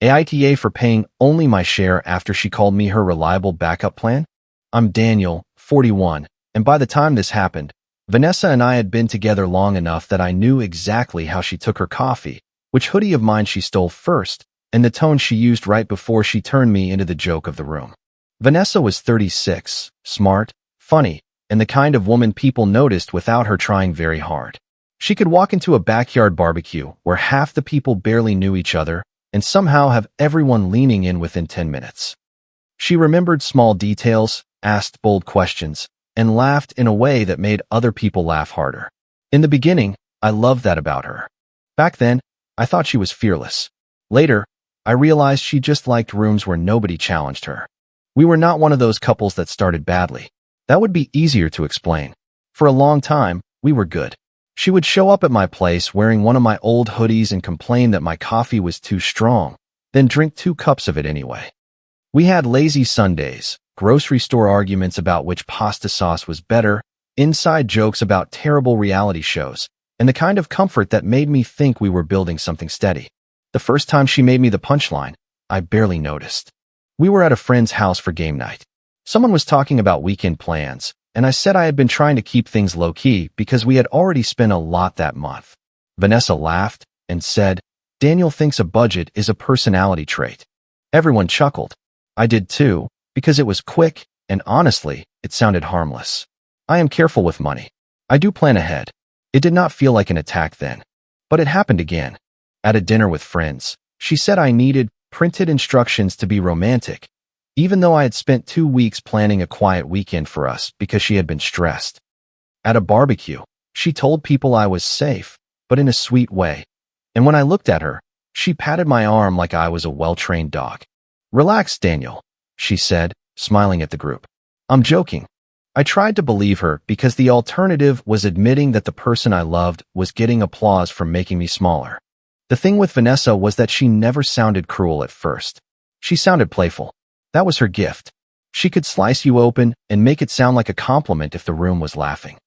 AITA for paying only my share after she called me her reliable backup plan? I'm Daniel, 41, and by the time this happened, Vanessa and I had been together long enough that I knew exactly how she took her coffee, which hoodie of mine she stole first, and the tone she used right before she turned me into the joke of the room. Vanessa was 36, smart, funny, and the kind of woman people noticed without her trying very hard. She could walk into a backyard barbecue where half the people barely knew each other and somehow have everyone leaning in within 10 minutes. She remembered small details, asked bold questions, and laughed in a way that made other people laugh harder. In the beginning, I loved that about her. Back then, I thought she was fearless. Later, I realized she just liked rooms where nobody challenged her. We were not one of those couples that started badly. That would be easier to explain. For a long time, we were good. She would show up at my place wearing one of my old hoodies and complain that my coffee was too strong, then drink 2 cups of it anyway. We had lazy Sundays, grocery store arguments about which pasta sauce was better, inside jokes about terrible reality shows, and the kind of comfort that made me think we were building something steady. The first time she made me the punchline, I barely noticed. We were at a friend's house for game night. Someone was talking about weekend plans, and I said I had been trying to keep things low-key because we had already spent a lot that month. Vanessa laughed and said, "Daniel thinks a budget is a personality trait." Everyone chuckled. I did too, because it was quick, and honestly, it sounded harmless. I am careful with money. I do plan ahead. It did not feel like an attack then. But it happened again. At a dinner with friends, she said I needed printed instructions to be romantic, even though I had spent 2 weeks planning a quiet weekend for us because she had been stressed. At a barbecue, she told people I was safe, but in a sweet way. And when I looked at her, she patted my arm like I was a well-trained dog. "Relax, Daniel," she said, smiling at the group. I'm joking. I tried to believe her because the alternative was admitting that the person I loved was getting applause for making me smaller. The thing with Vanessa was that she never sounded cruel at first. She sounded playful. That was her gift. She could slice you open and make it sound like a compliment if the room was laughing.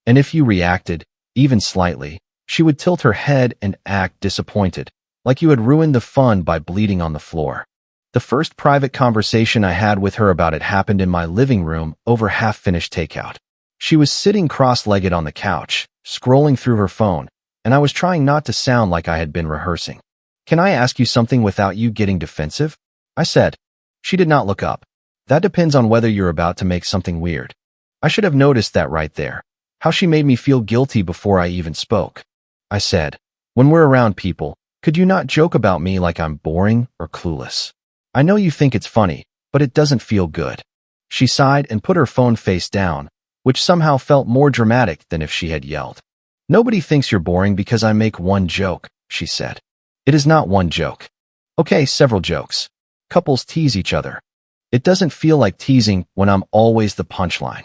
And if you reacted, even slightly, she would tilt her head and act disappointed, like you had ruined the fun by bleeding on the floor. The first private conversation I had with her about it happened in my living room over half-finished takeout. She was sitting cross-legged on the couch, scrolling through her phone, and I was trying not to sound like I had been rehearsing. "Can I ask you something without you getting defensive?" I said. She did not look up. "That depends on whether you're about to make something weird." I should have noticed that right there. How she made me feel guilty before I even spoke. I said, "When we're around people, could you not joke about me like I'm boring or clueless? I know you think it's funny, but it doesn't feel good." She sighed and put her phone face down, which somehow felt more dramatic than if she had yelled. "Nobody thinks you're boring because I make one joke," she said. "It is not one joke. Okay, several jokes. Couples tease each other. It doesn't feel like teasing when I'm always the punchline."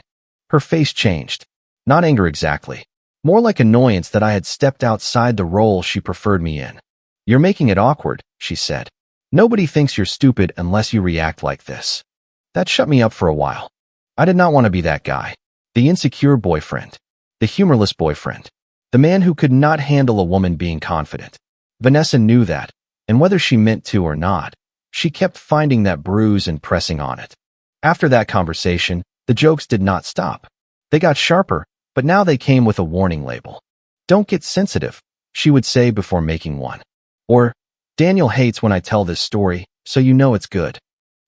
Her face changed. Not anger exactly. More like annoyance that I had stepped outside the role she preferred me in. "You're making it awkward," she said. "Nobody thinks you're stupid unless you react like this." That shut me up for a while. I did not want to be that guy. The insecure boyfriend. The humorless boyfriend. The man who could not handle a woman being confident. Vanessa knew that, and whether she meant to or not, she kept finding that bruise and pressing on it. After that conversation, the jokes did not stop. They got sharper, but now they came with a warning label. "Don't get sensitive," she would say before making one. Or, "Daniel hates when I tell this story, so you know it's good."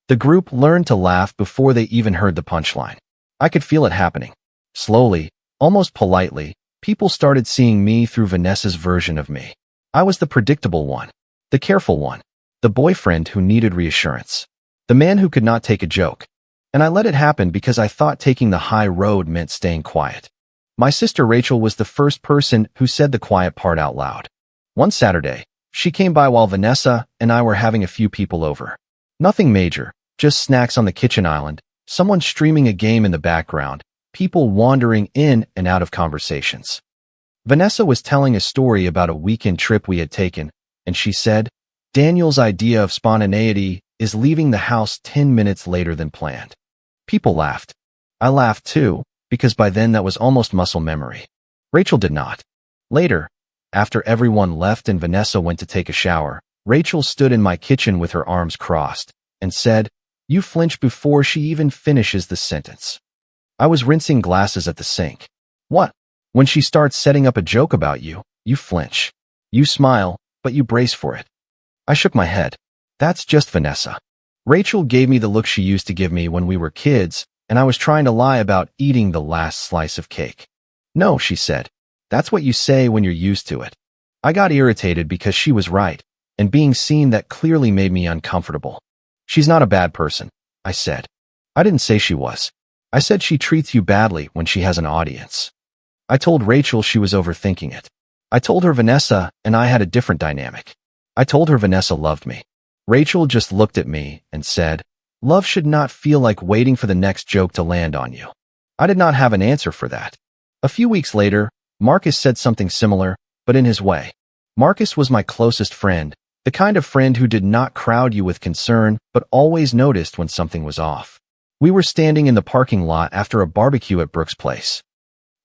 The group learned to laugh before they even heard the punchline. I could feel it happening. Slowly, almost politely, people started seeing me through Vanessa's version of me. I was the predictable one, the careful one, the boyfriend who needed reassurance, the man who could not take a joke. And I let it happen because I thought taking the high road meant staying quiet. My sister Rachel was the first person who said the quiet part out loud. One Saturday, she came by while Vanessa and I were having a few people over. Nothing major, just snacks on the kitchen island, someone streaming a game in the background, people wandering in and out of conversations. Vanessa was telling a story about a weekend trip we had taken, and she said, "Daniel's idea of spontaneity is leaving the house 10 minutes later than planned." People laughed. I laughed too, because by then that was almost muscle memory. Rachel did not. Later, after everyone left and Vanessa went to take a shower, Rachel stood in my kitchen with her arms crossed and said, "You flinch before she even finishes the sentence." I was rinsing glasses at the sink. "What? When she starts setting up a joke about you, you flinch. You smile, but you brace for it." I shook my head. "That's just Vanessa." Rachel gave me the look she used to give me when we were kids, and I was trying to lie about eating the last slice of cake. "No," she said. "That's what you say when you're used to it." I got irritated because she was right, and being seen that clearly made me uncomfortable. "She's not a bad person," I said. "I didn't say she was. I said she treats you badly when she has an audience." I told Rachel she was overthinking it. I told her Vanessa and I had a different dynamic. I told her Vanessa loved me. Rachel just looked at me and said, "Love should not feel like waiting for the next joke to land on you." I did not have an answer for that. A few weeks later, Marcus said something similar, but in his way. Marcus was my closest friend, the kind of friend who did not crowd you with concern, but always noticed when something was off. We were standing in the parking lot after a barbecue at Brooke's place.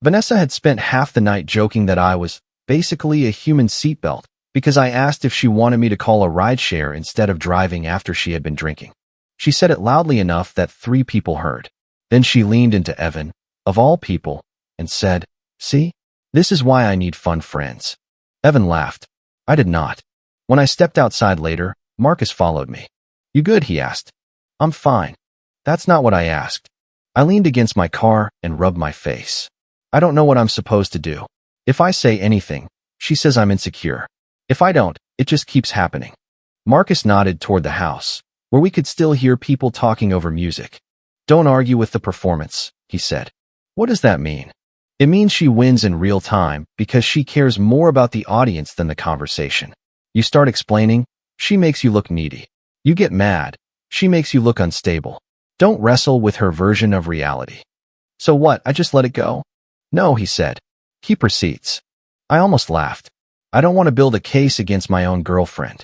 Vanessa had spent half the night joking that I was basically a human seatbelt because I asked if she wanted me to call a rideshare instead of driving after she had been drinking. She said it loudly enough that 3 people heard. Then she leaned into Evan, of all people, and said, "See? This is why I need fun friends." Evan laughed. I did not. When I stepped outside later, Marcus followed me. "You good?" he asked. "I'm fine." That's not what I asked. I leaned against my car and rubbed my face. I don't know what I'm supposed to do. If I say anything, she says I'm insecure. If I don't, it just keeps happening. Marcus nodded toward the house, where we could still hear people talking over music. "Don't argue with the performance," he said. "What does that mean?" "It means she wins in real time because she cares more about the audience than the conversation. You start explaining, she makes you look needy. You get mad, she makes you look unstable. Don't wrestle with her version of reality." "So what, I just let it go?" "No," he said. "Keep receipts." I almost laughed. I don't want to build a case against my own girlfriend.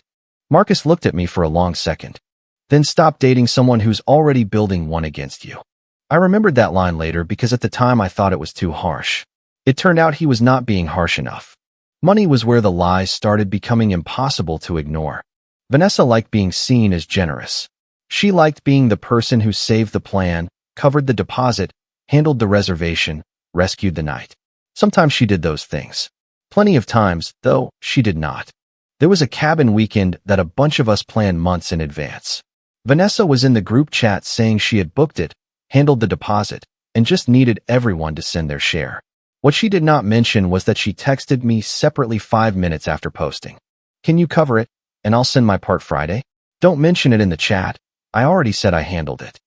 Marcus looked at me for a long second. "Then stop dating someone who's already building one against you." I remembered that line later because at the time I thought it was too harsh. It turned out he was not being harsh enough. Money was where the lies started becoming impossible to ignore. Vanessa liked being seen as generous. She liked being the person who saved the plan, covered the deposit, handled the reservation, rescued the night. Sometimes she did those things. Plenty of times, though, she did not. There was a cabin weekend that a bunch of us planned months in advance. Vanessa was in the group chat saying she had booked it, handled the deposit, and just needed everyone to send their share. What she did not mention was that she texted me separately 5 minutes after posting. "Can you cover it, and I'll send my part Friday? Don't mention it in the chat. I already said I handled it."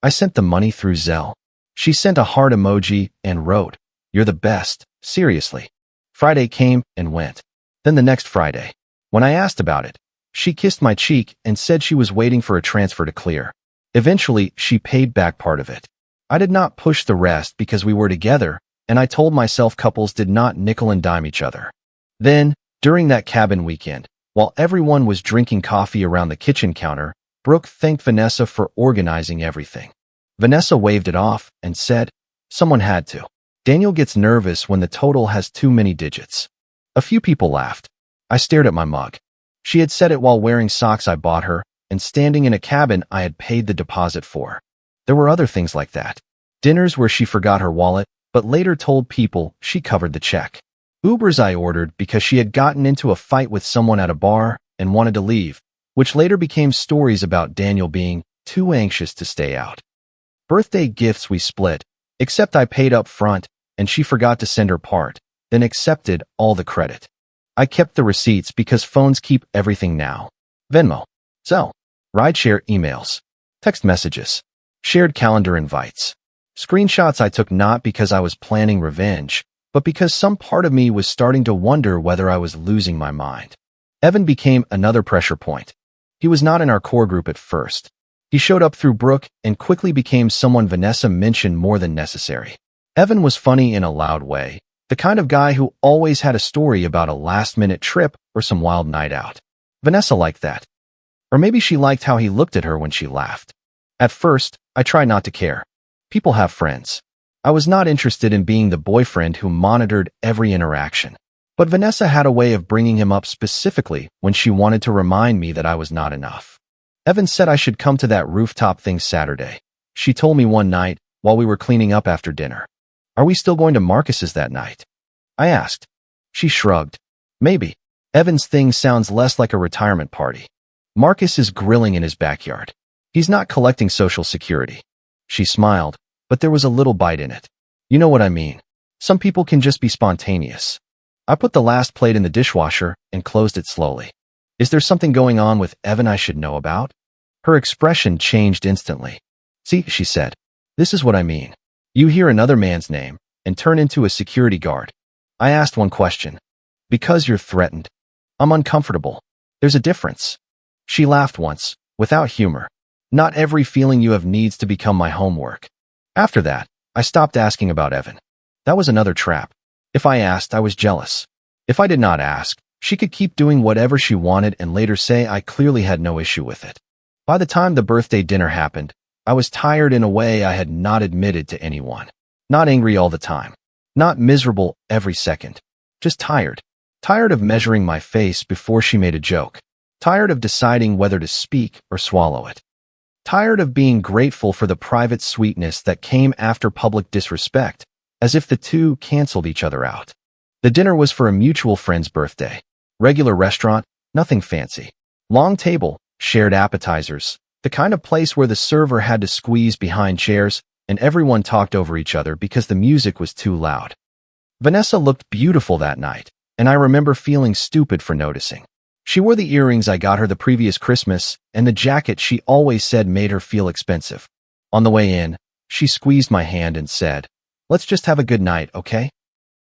I sent the money through Zelle. She sent a heart emoji and wrote, "You're the best, seriously." Friday came and went. Then the next Friday, when I asked about it, she kissed my cheek and said she was waiting for a transfer to clear. Eventually, she paid back part of it. I did not push the rest because we were together, and I told myself couples did not nickel and dime each other. Then, during that cabin weekend, while everyone was drinking coffee around the kitchen counter, Brooke thanked Vanessa for organizing everything. Vanessa waved it off and said, "Someone had to." Daniel gets nervous when the total has too many digits. A few people laughed. I stared at my mug. She had said it while wearing socks I bought her and standing in a cabin I had paid the deposit for. There were other things like that. Dinners where she forgot her wallet, but later told people she covered the check. Ubers I ordered because she had gotten into a fight with someone at a bar and wanted to leave, which later became stories about Daniel being too anxious to stay out. Birthday gifts we split, except I paid up front and she forgot to send her part, then accepted all the credit. I kept the receipts because phones keep everything now. Venmo, Zelle, rideshare emails, text messages, shared calendar invites. Screenshots I took not because I was planning revenge, but because some part of me was starting to wonder whether I was losing my mind. Evan became another pressure point. He was not in our core group at first. He showed up through Brooke and quickly became someone Vanessa mentioned more than necessary. Evan was funny in a loud way, the kind of guy who always had a story about a last-minute trip or some wild night out. Vanessa liked that. Or maybe she liked how he looked at her when she laughed. At first, I tried not to care. People have friends. I was not interested in being the boyfriend who monitored every interaction. But Vanessa had a way of bringing him up specifically when she wanted to remind me that I was not enough. Evan said I should come to that rooftop thing Saturday. She told me one night while we were cleaning up after dinner. Are we still going to Marcus's that night? I asked. She shrugged. Maybe. Evan's thing sounds less like a retirement party. Marcus is grilling in his backyard. He's not collecting Social Security. She smiled, but there was a little bite in it. You know what I mean. Some people can just be spontaneous. I put the last plate in the dishwasher and closed it slowly. Is there something going on with Evan I should know about? Her expression changed instantly. See, she said. This is what I mean. You hear another man's name and turn into a security guard. I asked one question. Because you're threatened. I'm uncomfortable. There's a difference. She laughed once, without humor. Not every feeling you have needs to become my homework. After that, I stopped asking about Evan. That was another trap. If I asked, I was jealous. If I did not ask, she could keep doing whatever she wanted and later say I clearly had no issue with it. By the time the birthday dinner happened, I was tired in a way I had not admitted to anyone. Not angry all the time. Not miserable every second. Just tired. Tired of measuring my face before she made a joke. Tired of deciding whether to speak or swallow it. Tired of being grateful for the private sweetness that came after public disrespect, as if the two canceled each other out. The dinner was for a mutual friend's birthday. Regular restaurant, nothing fancy. Long table, shared appetizers, the kind of place where the server had to squeeze behind chairs and everyone talked over each other because the music was too loud. Vanessa looked beautiful that night, and I remember feeling stupid for noticing. She wore the earrings I got her the previous Christmas and the jacket she always said made her feel expensive. On the way in, she squeezed my hand and said, "Let's just have a good night, okay?"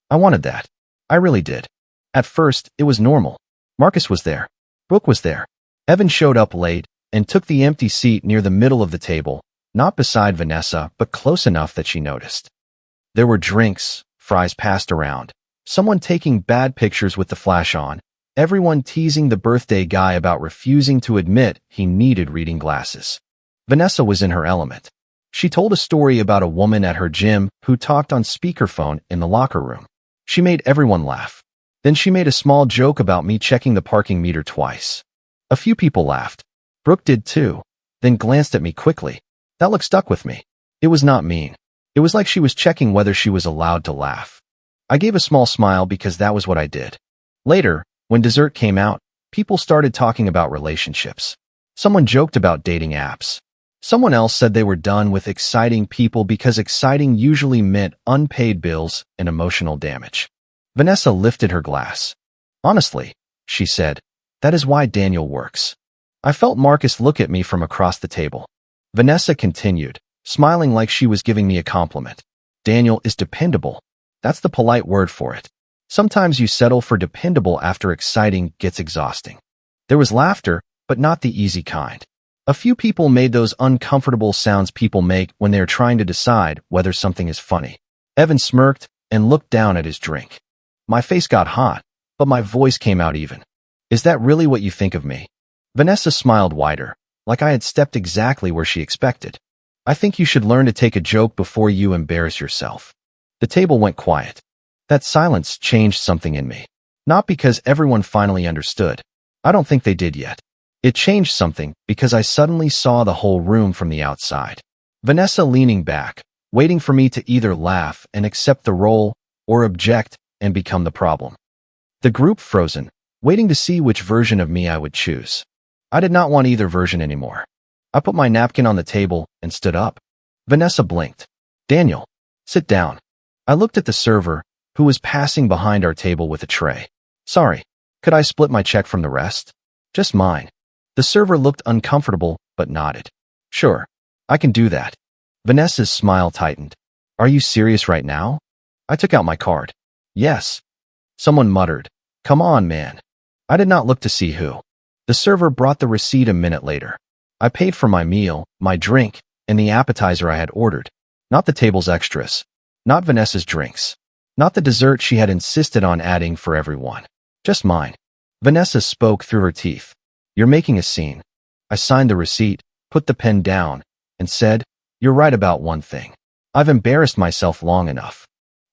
I wanted that. I really did. At first, it was normal. Marcus was there. Brooke was there. Evan showed up late and took the empty seat near the middle of the table, not beside Vanessa, but close enough that she noticed. There were drinks, fries passed around, someone taking bad pictures with the flash on, everyone teasing the birthday guy about refusing to admit he needed reading glasses. Vanessa was in her element. She told a story about a woman at her gym who talked on speakerphone in the locker room. She made everyone laugh. Then she made a small joke about me checking the parking meter twice. A few people laughed. Brooke did too, then glanced at me quickly. That look stuck with me. It was not mean. It was like she was checking whether she was allowed to laugh. I gave a small smile because that was what I did. Later, when dessert came out, people started talking about relationships. Someone joked about dating apps. Someone else said they were done with exciting people because exciting usually meant unpaid bills and emotional damage. Vanessa lifted her glass. Honestly, she said, that is why Daniel works. I felt Marcus look at me from across the table. Vanessa continued, smiling like she was giving me a compliment. Daniel is dependable. That's the polite word for it. Sometimes you settle for dependable after exciting gets exhausting. There was laughter, but not the easy kind. A few people made those uncomfortable sounds people make when they are trying to decide whether something is funny. Evan smirked and looked down at his drink. My face got hot, but my voice came out even. Is that really what you think of me? Vanessa smiled wider, like I had stepped exactly where she expected. I think you should learn to take a joke before you embarrass yourself. The table went quiet. That silence changed something in me. Not because everyone finally understood. I don't think they did yet. It changed something because I suddenly saw the whole room from the outside. Vanessa leaning back, waiting for me to either laugh and accept the role or object and become the problem. The group frozen, waiting to see which version of me I would choose. I did not want either version anymore. I put my napkin on the table and stood up. Vanessa blinked. Daniel, sit down. I looked at the server, who was passing behind our table with a tray. Sorry, could I split my check from the rest? Just mine. The server looked uncomfortable, but nodded. Sure, I can do that. Vanessa's smile tightened. Are you serious right now? I took out my card. Yes. Someone muttered. Come on, man. I did not look to see who. The server brought the receipt a minute later. I paid for my meal, my drink, and the appetizer I had ordered. Not the table's extras. Not Vanessa's drinks. Not the dessert she had insisted on adding for everyone. Just mine. Vanessa spoke through her teeth. You're making a scene. I signed the receipt, put the pen down, and said, You're right about one thing. I've embarrassed myself long enough.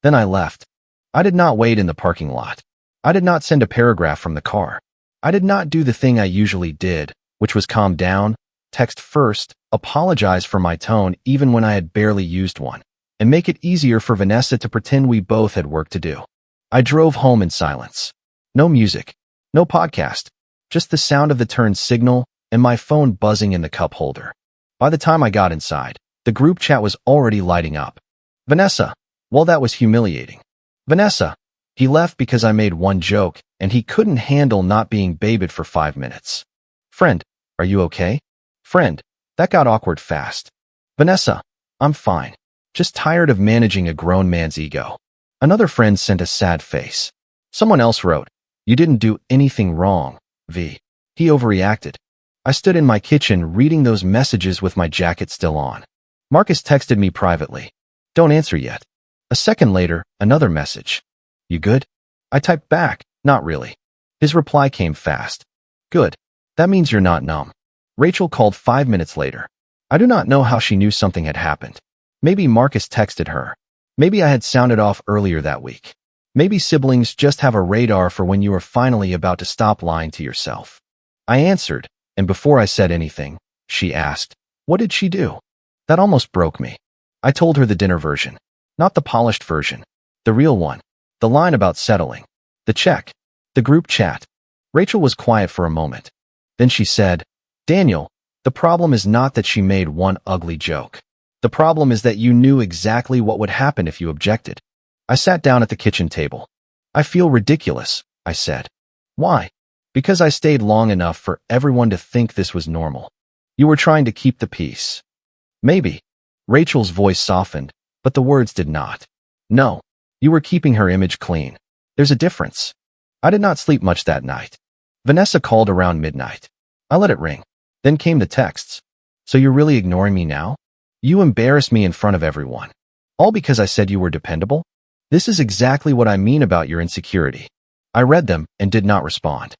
Then I left. I did not wait in the parking lot. I did not send a paragraph from the car. I did not do the thing I usually did, which was calm down, text first, apologize for my tone even when I had barely used one, and make it easier for Vanessa to pretend we both had work to do. I drove home in silence. No music, no podcast, just the sound of the turn signal and my phone buzzing in the cup holder. By the time I got inside, the group chat was already lighting up. Vanessa. Well, that was humiliating. Vanessa. He left because I made one joke, and he couldn't handle not being babied for 5 minutes. Friend. Are you okay? Friend. That got awkward fast. Vanessa. I'm fine. Just tired of managing a grown man's ego. Another friend sent a sad face. Someone else wrote, you didn't do anything wrong, V. He overreacted. I stood in my kitchen reading those messages with my jacket still on. Marcus texted me privately. Don't answer yet. A second later, another message. You good? I typed back, not really. His reply came fast. Good. That means you're not numb. Rachel called 5 minutes later. I do not know how she knew something had happened. Maybe Marcus texted her. Maybe I had sounded off earlier that week. Maybe siblings just have a radar for when you are finally about to stop lying to yourself. I answered, and before I said anything, she asked, what did she do? That almost broke me. I told her the dinner version, not the polished version, the real one, the line about settling, the check, the group chat. Rachel was quiet for a moment. Then she said, Daniel, the problem is not that she made one ugly joke. The problem is that you knew exactly what would happen if you objected. I sat down at the kitchen table. I feel ridiculous, I said. Why? Because I stayed long enough for everyone to think this was normal. You were trying to keep the peace. Maybe. Rachel's voice softened, but the words did not. No, you were keeping her image clean. There's a difference. I did not sleep much that night. Vanessa called around midnight. I let it ring. Then came the texts. So you're really ignoring me now? You embarrassed me in front of everyone. All because I said you were dependable? This is exactly what I mean about your insecurity. I read them and did not respond.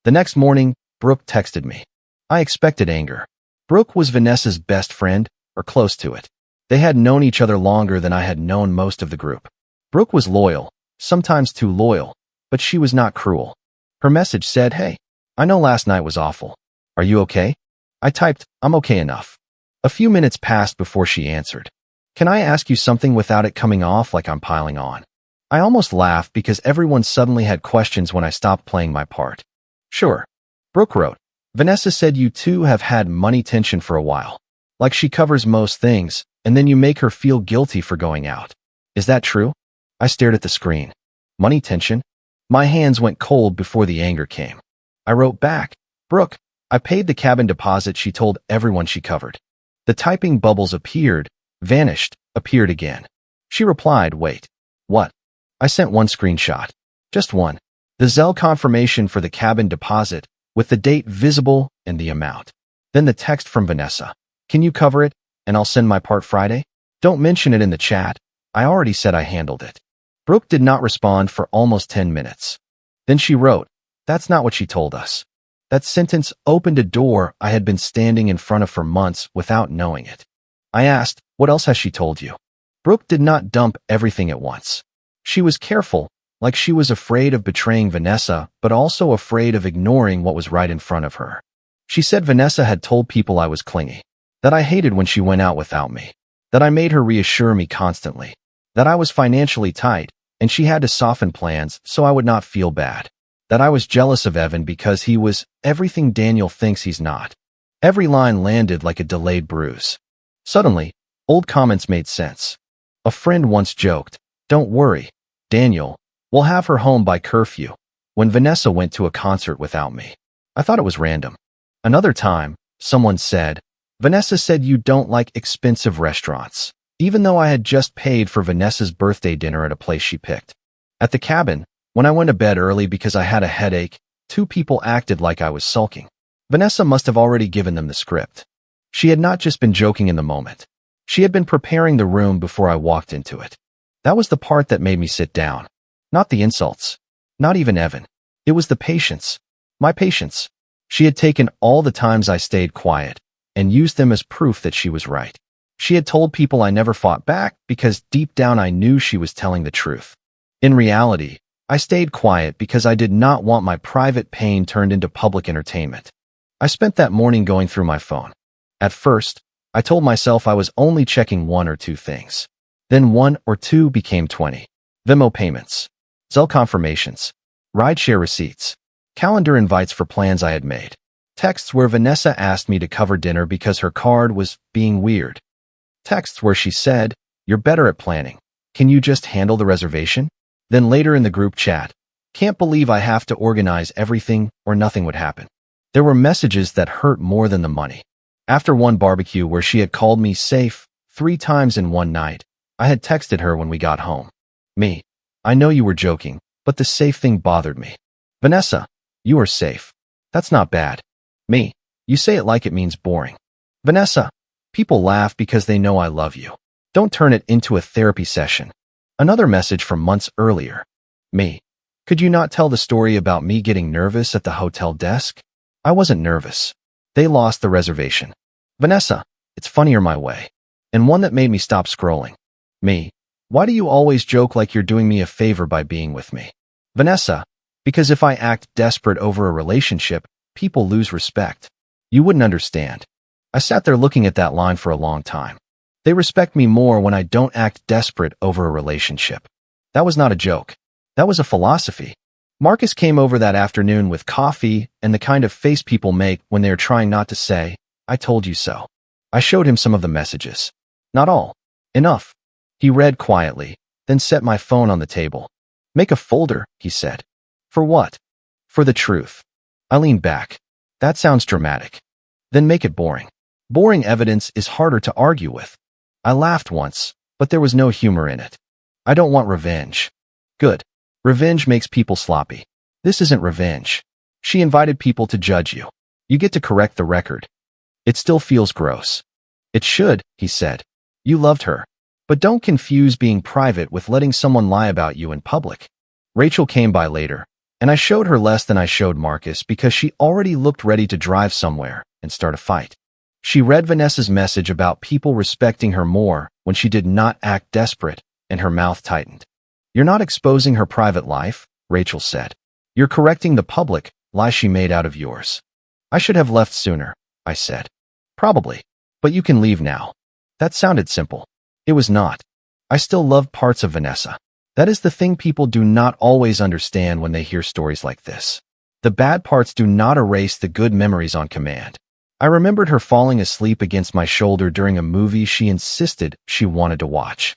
The next morning, Brooke texted me. I expected anger. Brooke was Vanessa's best friend, or close to it. They had known each other longer than I had known most of the group. Brooke was loyal, sometimes too loyal, but she was not cruel. Her message said, hey, I know last night was awful. Are you okay? I typed, I'm okay enough. A few minutes passed before she answered. Can I ask you something without it coming off like I'm piling on? I almost laughed because everyone suddenly had questions when I stopped playing my part. Sure. Brooke wrote, Vanessa said you two have had money tension for a while. Like she covers most things, and then you make her feel guilty for going out. Is that true? I stared at the screen. Money tension? My hands went cold before the anger came. I wrote back, Brooke, I paid the cabin deposit she told everyone she covered. The typing bubbles appeared, vanished, appeared again. She replied, wait. What? I sent one screenshot. Just one. The Zelle confirmation for the cabin deposit, with the date visible and the amount. Then the text from Vanessa. Can you cover it, and I'll send my part Friday? Don't mention it in the chat. I already said I handled it. Brooke did not respond for almost 10 minutes. Then she wrote, that's not what she told us. That sentence opened a door I had been standing in front of for months without knowing it. I asked, what else has she told you? Brooke did not dump everything at once. She was careful, like she was afraid of betraying Vanessa, but also afraid of ignoring what was right in front of her. She said Vanessa had told people I was clingy, that I hated when she went out without me, that I made her reassure me constantly, that I was financially tight, and she had to soften plans so I would not feel bad, that I was jealous of Evan because he was everything Daniel thinks he's not. Every line landed like a delayed bruise. Suddenly, old comments made sense. A friend once joked, don't worry, Daniel, we'll have her home by curfew, when Vanessa went to a concert without me. I thought it was random. Another time, someone said, Vanessa said you don't like expensive restaurants, even though I had just paid for Vanessa's birthday dinner at a place she picked. At the cabin, when I went to bed early because I had a headache, 2 people acted like I was sulking. Vanessa must have already given them the script. She had not just been joking in the moment. She had been preparing the room before I walked into it. That was the part that made me sit down. Not the insults. Not even Evan. It was the patience. My patience. She had taken all the times I stayed quiet and used them as proof that she was right. She had told people I never fought back because deep down I knew she was telling the truth. In reality, I stayed quiet because I did not want my private pain turned into public entertainment. I spent that morning going through my phone. At first, I told myself I was only checking 1 or 2 things. Then 1 or 2 became 20. Venmo payments, Zelle confirmations, rideshare receipts, calendar invites for plans I had made, texts where Vanessa asked me to cover dinner because her card was being weird, texts where she said, "You're better at planning. Can you just handle the reservation?" Then later in the group chat, "Can't believe I have to organize everything or nothing would happen." There were messages that hurt more than the money. After one barbecue where she had called me safe 3 times in one night, I had texted her when we got home. Me, I know you were joking, but the safe thing bothered me. Vanessa, you are safe. That's not bad. Me, you say it like it means boring. Vanessa, people laugh because they know I love you. Don't turn it into a therapy session. Another message from months earlier. Me, could you not tell the story about me getting nervous at the hotel desk? I wasn't nervous. They lost the reservation. Vanessa, it's funnier my way. And one that made me stop scrolling. Me, why do you always joke like you're doing me a favor by being with me? Vanessa, because if I act desperate over a relationship, people lose respect. You wouldn't understand. I sat there looking at that line for a long time. They respect me more when I don't act desperate over a relationship. That was not a joke. That was a philosophy. Marcus came over that afternoon with coffee and the kind of face people make when they are trying not to say, "I told you so." I showed him some of the messages. Not all. Enough. He read quietly, then set my phone on the table. "Make a folder," he said. "For what?" "For the truth." I leaned back. "That sounds dramatic." "Then make it boring." Boring evidence is harder to argue with. I laughed once, but there was no humor in it. "I don't want revenge." "Good. Revenge makes people sloppy. This isn't revenge. She invited people to judge you. You get to correct the record." "It still feels gross." "It should," he said. "You loved her. But don't confuse being private with letting someone lie about you in public." Rachel came by later, and I showed her less than I showed Marcus because she already looked ready to drive somewhere and start a fight. She read Vanessa's message about people respecting her more when she did not act desperate, and her mouth tightened. "You're not exposing her private life," Rachel said. "You're correcting the public lie she made out of yours." "I should have left sooner," I said. "Probably. But you can leave now." That sounded simple. It was not. I still loved parts of Vanessa. That is the thing people do not always understand when they hear stories like this. The bad parts do not erase the good memories on command. I remembered her falling asleep against my shoulder during a movie she insisted she wanted to watch.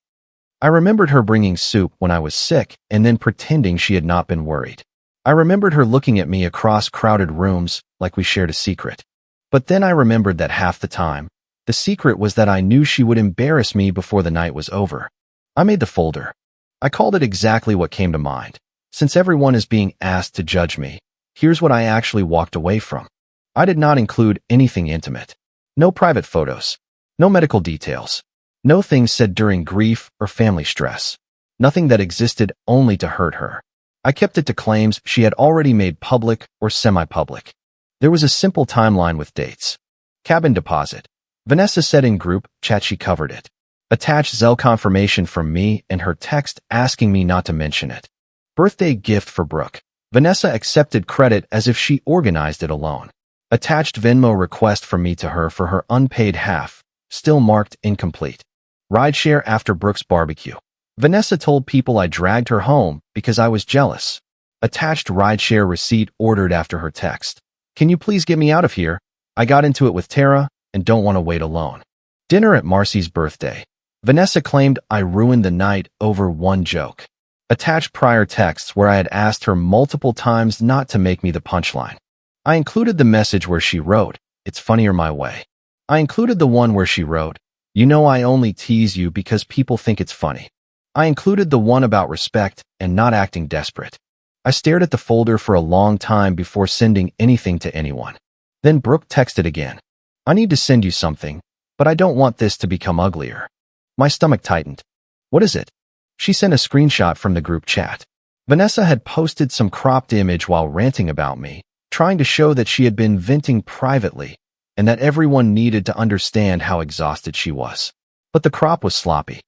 I remembered her bringing soup when I was sick and then pretending she had not been worried. I remembered her looking at me across crowded rooms like we shared a secret. But then I remembered that half the time, the secret was that I knew she would embarrass me before the night was over. I made the folder. I called it exactly what came to mind. Since everyone is being asked to judge me, here's what I actually walked away from. I did not include anything intimate. No private photos. No medical details. No things said during grief or family stress. Nothing that existed only to hurt her. I kept it to claims she had already made public or semi-public. There was a simple timeline with dates. Cabin deposit. Vanessa said in group chat she covered it. Attached Zelle confirmation from me and her text asking me not to mention it. Birthday gift for Brooke. Vanessa accepted credit as if she organized it alone. Attached Venmo request from me to her for her unpaid half, still marked incomplete. Rideshare after Brooke's barbecue. Vanessa told people I dragged her home because I was jealous. Attached rideshare receipt ordered after her text. "Can you please get me out of here? I got into it with Tara and don't want to wait alone." Dinner at Marcy's birthday. Vanessa claimed I ruined the night over one joke. Attached prior texts where I had asked her multiple times not to make me the punchline. I included the message where she wrote, "It's funnier my way." I included the one where she wrote, "You know I only tease you because people think it's funny." I included the one about respect and not acting desperate. I stared at the folder for a long time before sending anything to anyone. Then Brooke texted again. "I need to send you something, but I don't want this to become uglier." My stomach tightened. "What is it?" She sent a screenshot from the group chat. Vanessa had posted some cropped image while ranting about me, trying to show that she had been venting privately and that everyone needed to understand how exhausted she was. But the crop was sloppy.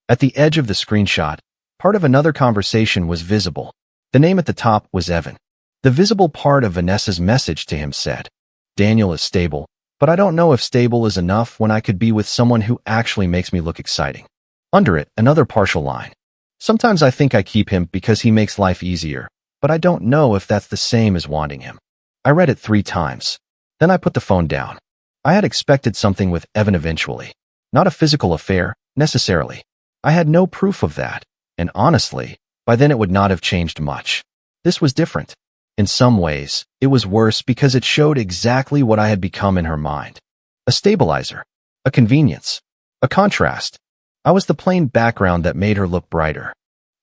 At the edge of the screenshot, part of another conversation was visible. The name at the top was Evan. The visible part of Vanessa's message to him said, Daniel is stable, but I don't know if stable is enough when I could be with someone who actually makes me look exciting. Under it, another partial line. Sometimes I think I keep him because he makes life easier, but I don't know if that's the same as wanting him. I read it 3 times. Then I put the phone down. I had expected something with Evan eventually. Not a physical affair, necessarily. I had no proof of that, and honestly, by then it would not have changed much. This was different. In some ways, it was worse because it showed exactly what I had become in her mind. A stabilizer. A convenience. A contrast. I was the plain background that made her look brighter.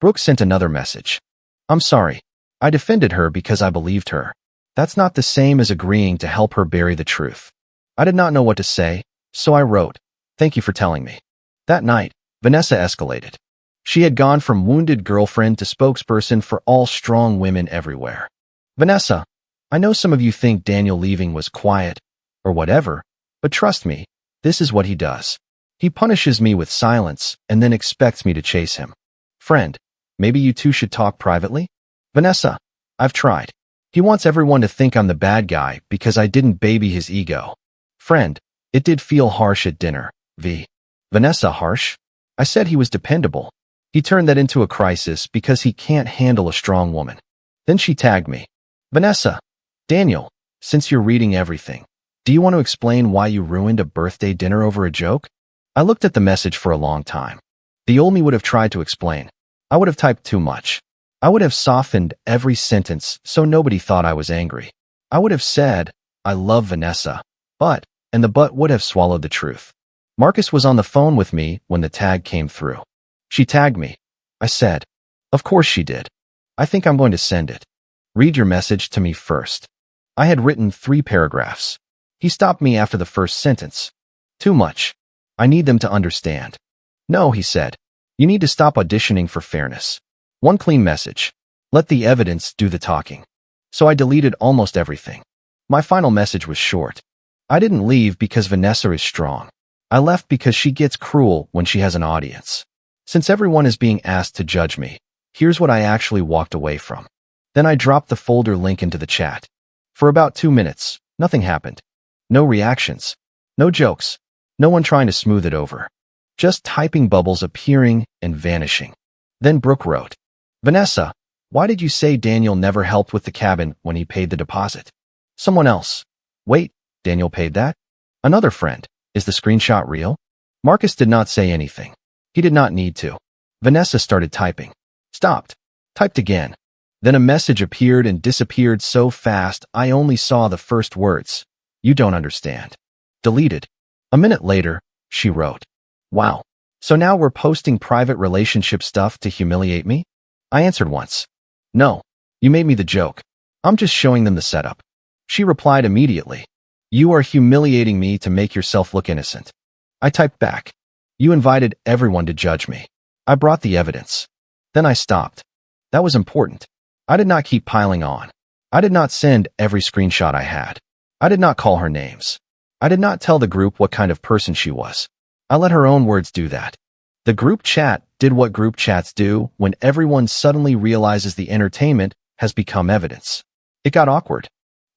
Brooke sent another message. I'm sorry. I defended her because I believed her. That's not the same as agreeing to help her bury the truth. I did not know what to say, so I wrote, Thank you for telling me. That night, Vanessa escalated. She had gone from wounded girlfriend to spokesperson for all strong women everywhere. Vanessa, I know some of you think Daniel leaving was quiet, or whatever, but trust me, this is what he does. He punishes me with silence and then expects me to chase him. Friend, maybe you two should talk privately? Vanessa, I've tried. He wants everyone to think I'm the bad guy because I didn't baby his ego. Friend, it did feel harsh at dinner. Vanessa, harsh? I said he was dependable. He turned that into a crisis because he can't handle a strong woman. Then she tagged me. Vanessa, Daniel, since you're reading everything, do you want to explain why you ruined a birthday dinner over a joke? I looked at the message for a long time. The old me would have tried to explain. I would have typed too much. I would have softened every sentence so nobody thought I was angry. I would have said, I love Vanessa, and the but would have swallowed the truth. Marcus was on the phone with me when the tag came through. She tagged me. I said, Of course she did. I think I'm going to send it. Read your message to me first. I had written 3 paragraphs. He stopped me after the first sentence. Too much. I need them to understand. No, he said. You need to stop auditioning for fairness. One clean message. Let the evidence do the talking. So I deleted almost everything. My final message was short. I didn't leave because Vanessa is strong. I left because she gets cruel when she has an audience. Since everyone is being asked to judge me, here's what I actually walked away from. Then I dropped the folder link into the chat. For about 2 minutes, nothing happened. No reactions. No jokes. No one trying to smooth it over. Just typing bubbles appearing and vanishing. Then Brooke wrote, Vanessa, why did you say Daniel never helped with the cabin when he paid the deposit? Someone else. Wait, Daniel paid that? Another friend. Is the screenshot real? Marcus did not say anything. He did not need to. Vanessa started typing. Stopped. Typed again. Then a message appeared and disappeared so fast I only saw the first words. You don't understand. Deleted. A minute later, she wrote, Wow. So now we're posting private relationship stuff to humiliate me? I answered once. No. You made me the joke. I'm just showing them the setup. She replied immediately. You are humiliating me to make yourself look innocent. I typed back. You invited everyone to judge me. I brought the evidence. Then I stopped. That was important. I did not keep piling on. I did not send every screenshot I had. I did not call her names. I did not tell the group what kind of person she was. I let her own words do that. The group chat did what group chats do when everyone suddenly realizes the entertainment has become evidence. It got awkward.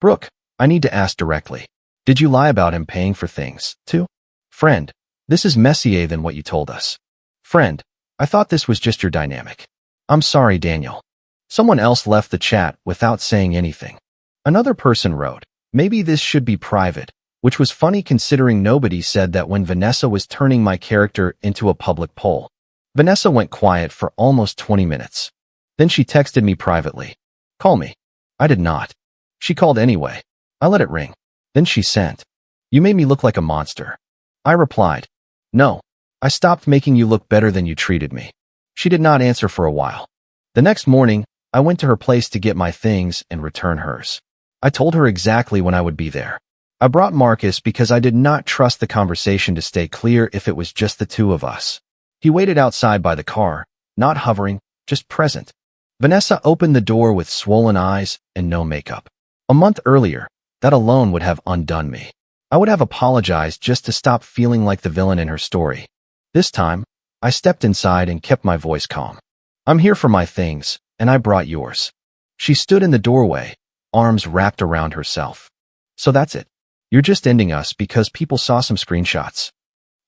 Brooke, I need to ask directly. Did you lie about him paying for things, too? Friend, this is messier than what you told us. Friend, I thought this was just your dynamic. I'm sorry, Daniel. Someone else left the chat without saying anything. Another person wrote, maybe this should be private, which was funny considering nobody said that when Vanessa was turning my character into a public poll. Vanessa went quiet for almost 20 minutes. Then she texted me privately. Call me. I did not. She called anyway. I let it ring. Then she sent. You made me look like a monster. I replied. No. I stopped making you look better than you treated me. She did not answer for a while. The next morning, I went to her place to get my things and return hers. I told her exactly when I would be there. I brought Marcus because I did not trust the conversation to stay clear if it was just the two of us. He waited outside by the car, not hovering, just present. Vanessa opened the door with swollen eyes and no makeup. A month earlier, that alone would have undone me. I would have apologized just to stop feeling like the villain in her story. This time, I stepped inside and kept my voice calm. I'm here for my things, and I brought yours. She stood in the doorway, arms wrapped around herself. So that's it. You're just ending us because people saw some screenshots.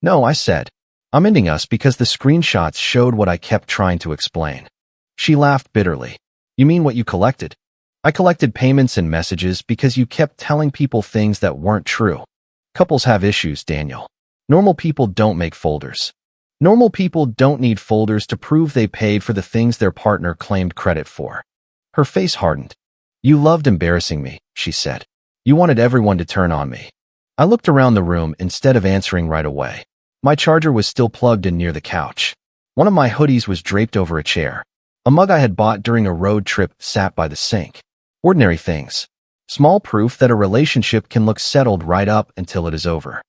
No, I said. I'm ending us because the screenshots showed what I kept trying to explain. She laughed bitterly. You mean what you collected? I collected payments and messages because you kept telling people things that weren't true. Couples have issues, Daniel. Normal people don't make folders. Normal people don't need folders to prove they paid for the things their partner claimed credit for. Her face hardened. You loved embarrassing me, she said. You wanted everyone to turn on me. I looked around the room instead of answering right away. My charger was still plugged in near the couch. One of my hoodies was draped over a chair. A mug I had bought during a road trip sat by the sink. Ordinary things. Small proof that a relationship can look settled right up until it is over.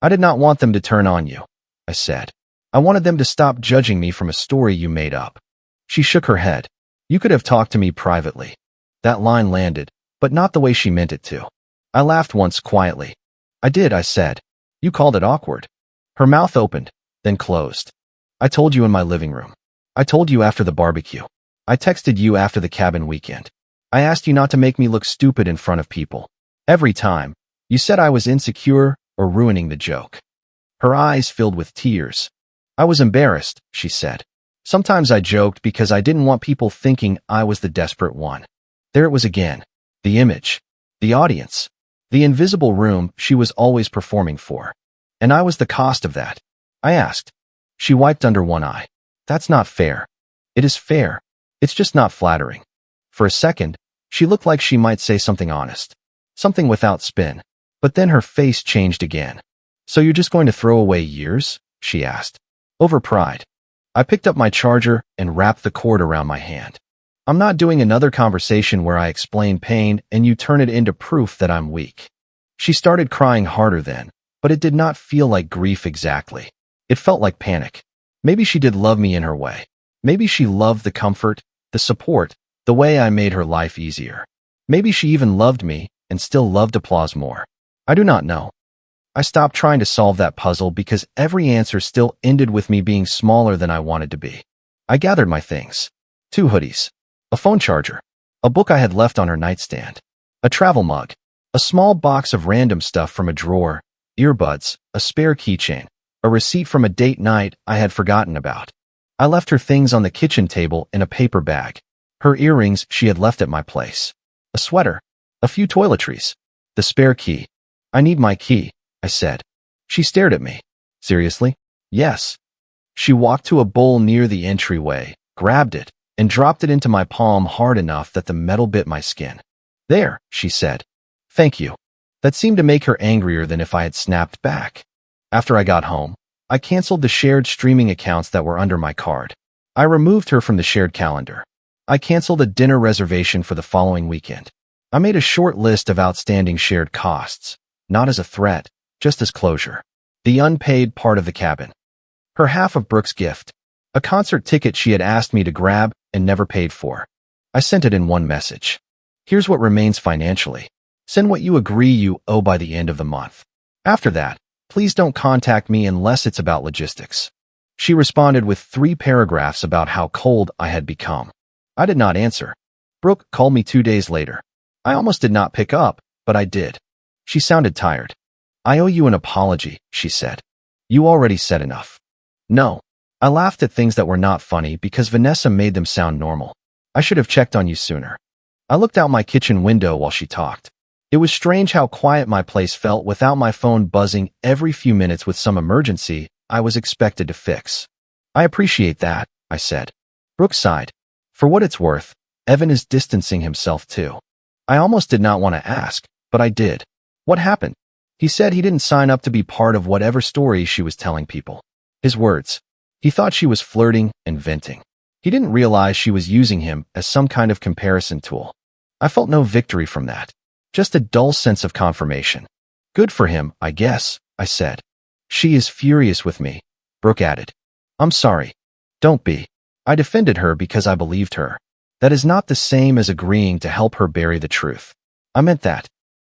I did not want them to turn on you, I said. I wanted them to stop judging me from a story you made up. She shook her head. You could have talked to me privately. That line landed, but not the way she meant it to. I laughed once quietly. I did, I said. You called it awkward. Her mouth opened, then closed. I told you in my living room. I told you after the barbecue. I texted you after the cabin weekend. I asked you not to make me look stupid in front of people. Every time, you said I was insecure or ruining the joke. Her eyes filled with tears. I was embarrassed, she said. Sometimes I joked because I didn't want people thinking I was the desperate one. There it was again. The image. The audience. The invisible room she was always performing for. And I was the cost of that. I asked. She wiped under one eye. That's not fair. It is fair. It's just not flattering. For a second, she looked like she might say something honest. Something without spin. But then her face changed again. So you're just going to throw away years? She asked. Over pride. I picked up my charger and wrapped the cord around my hand. I'm not doing another conversation where I explain pain and you turn it into proof that I'm weak. She started crying harder then, but it did not feel like grief exactly. It felt like panic. Maybe she did love me in her way. Maybe she loved the comfort, the support, the way I made her life easier. Maybe she even loved me and still loved applause more. I do not know. I stopped trying to solve that puzzle because every answer still ended with me being smaller than I wanted to be. I gathered my things. 2 hoodies. A phone charger. A book I had left on her nightstand. A travel mug. A small box of random stuff from a drawer. Earbuds. A spare keychain. A receipt from a date night I had forgotten about. I left her things on the kitchen table in a paper bag. Her earrings she had left at my place. A sweater. A few toiletries. The spare key. I need my key, I said. She stared at me. Seriously? Yes. She walked to a bowl near the entryway, grabbed it, and dropped it into my palm hard enough that the metal bit my skin. There, she said. Thank you. That seemed to make her angrier than if I had snapped back. After I got home, I canceled the shared streaming accounts that were under my card. I removed her from the shared calendar. I canceled a dinner reservation for the following weekend. I made a short list of outstanding shared costs, not as a threat, just as closure. The unpaid part of the cabin. Her half of Brooke's gift. A concert ticket she had asked me to grab and never paid for. I sent it in one message. Here's what remains financially. Send what you agree you owe by the end of the month. After that, please don't contact me unless it's about logistics. She responded with 3 paragraphs about how cold I had become. I did not answer. Brooke called me 2 days later. I almost did not pick up, but I did. She sounded tired. I owe you an apology, she said. You already said enough. No. I laughed at things that were not funny because Vanessa made them sound normal. I should have checked on you sooner. I looked out my kitchen window while she talked. It was strange how quiet my place felt without my phone buzzing every few minutes with some emergency I was expected to fix. I appreciate that, I said. Brooke sighed. For what it's worth, Evan is distancing himself too. I almost did not want to ask, but I did. What happened? He said he didn't sign up to be part of whatever story she was telling people. His words. He thought she was flirting and venting. He didn't realize she was using him as some kind of comparison tool. I felt no victory from that. Just a dull sense of confirmation. Good for him, I guess, I said. She is furious with me, Brooke added. I'm sorry. Don't be. I defended her because I believed her. That is not the same as agreeing to help her bury the truth. I meant that.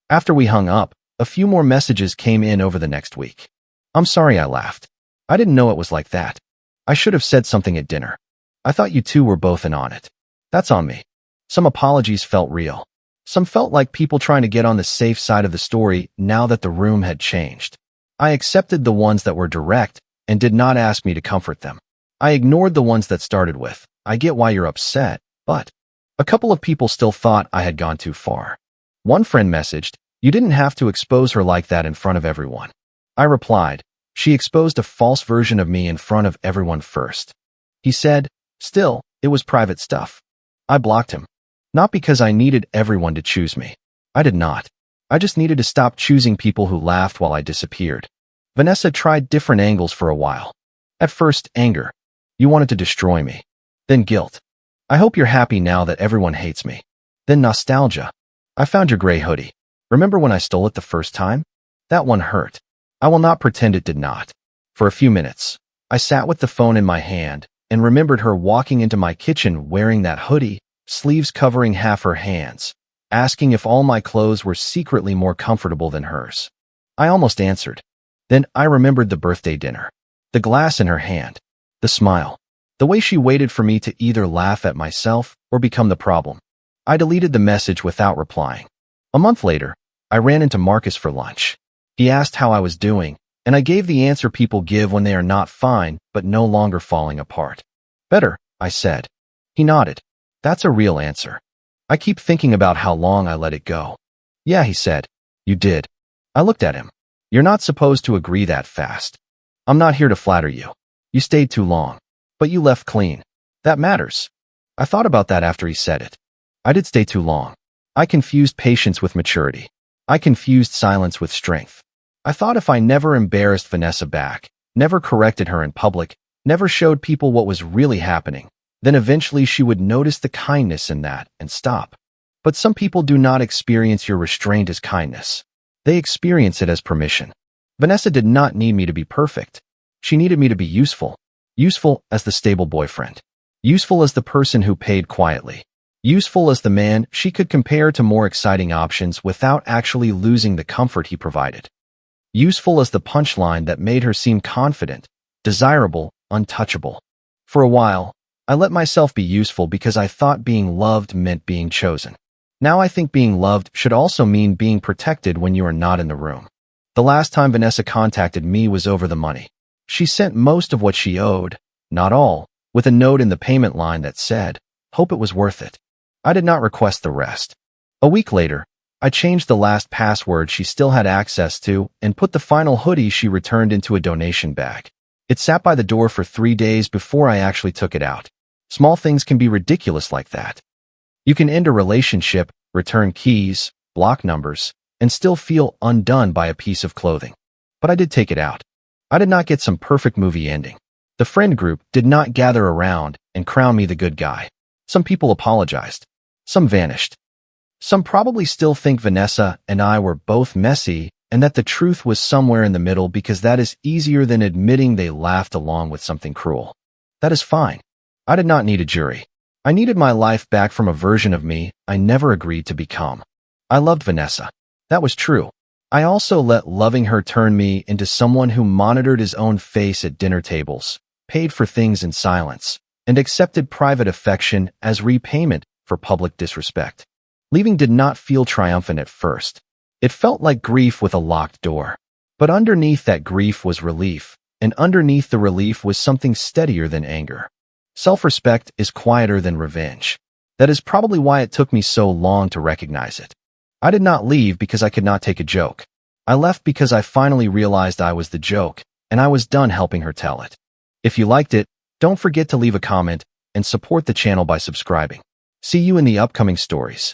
After we hung up, a few more messages came in over the next week. I'm sorry, I laughed. I didn't know it was like that. I should have said something at dinner. I thought you two were both in on it. That's on me. Some apologies felt real. Some felt like people trying to get on the safe side of the story now that the room had changed. I accepted the ones that were direct and did not ask me to comfort them. I ignored the ones that started with, "I get why you're upset, but..." A couple of people still thought I had gone too far. One friend messaged, "You didn't have to expose her like that in front of everyone." I replied, "She exposed a false version of me in front of everyone first." He said, "Still, it was private stuff." I blocked him. Not because I needed everyone to choose me. I did not. I just needed to stop choosing people who laughed while I disappeared. Vanessa tried different angles for a while. At first, anger. "You wanted to destroy me." Then guilt. "I hope you're happy now that everyone hates me." Then nostalgia. "I found your gray hoodie. Remember when I stole it the first time? That one hurt." I will not pretend it did not. For a few minutes, I sat with the phone in my hand and remembered her walking into my kitchen wearing that hoodie, sleeves covering half her hands, asking if all my clothes were secretly more comfortable than hers. I almost answered. Then I remembered the birthday dinner, the glass in her hand, the smile, the way she waited for me to either laugh at myself or become the problem. I deleted the message without replying. A month later, I ran into Marcus for lunch. He asked how I was doing, and I gave the answer people give when they are not fine but no longer falling apart. "Better," I said. He nodded. "That's a real answer. I keep thinking about how long I let it go." "Yeah," he said. "You did." I looked at him. "You're not supposed to agree that fast. I'm not here to flatter you. You stayed too long. But you left clean. That matters." I thought about that after he said it. I did stay too long. I confused patience with maturity. I confused silence with strength. I thought if I never embarrassed Vanessa back, never corrected her in public, never showed people what was really happening, then eventually she would notice the kindness in that and stop. But some people do not experience your restraint as kindness. They experience it as permission. Vanessa did not need me to be perfect. She needed me to be useful. Useful as the stable boyfriend. Useful as the person who paid quietly. Useful as the man she could compare to more exciting options without actually losing the comfort he provided. Useful as the punchline that made her seem confident, desirable, untouchable. For a while, I let myself be useful because I thought being loved meant being chosen. Now I think being loved should also mean being protected when you are not in the room. The last time Vanessa contacted me was over the money. She sent most of what she owed, not all, with a note in the payment line that said, "Hope it was worth it." I did not request the rest. A week later, I changed the last password she still had access to and put the final hoodie she returned into a donation bag. It sat by the door for 3 days before I actually took it out. Small things can be ridiculous like that. You can end a relationship, return keys, block numbers, and still feel undone by a piece of clothing. But I did take it out. I did not get some perfect movie ending. The friend group did not gather around and crown me the good guy. Some people apologized. Some vanished. Some probably still think Vanessa and I were both messy and that the truth was somewhere in the middle because that is easier than admitting they laughed along with something cruel. That is fine. I did not need a jury. I needed my life back from a version of me I never agreed to become. I loved Vanessa. That was true. I also let loving her turn me into someone who monitored his own face at dinner tables, paid for things in silence, and accepted private affection as repayment for public disrespect. Leaving did not feel triumphant at first. It felt like grief with a locked door. But underneath that grief was relief, and underneath the relief was something steadier than anger. Self-respect is quieter than revenge. That is probably why it took me so long to recognize it. I did not leave because I could not take a joke. I left because I finally realized I was the joke, and I was done helping her tell it. If you liked it, don't forget to leave a comment and support the channel by subscribing. See you in the upcoming stories.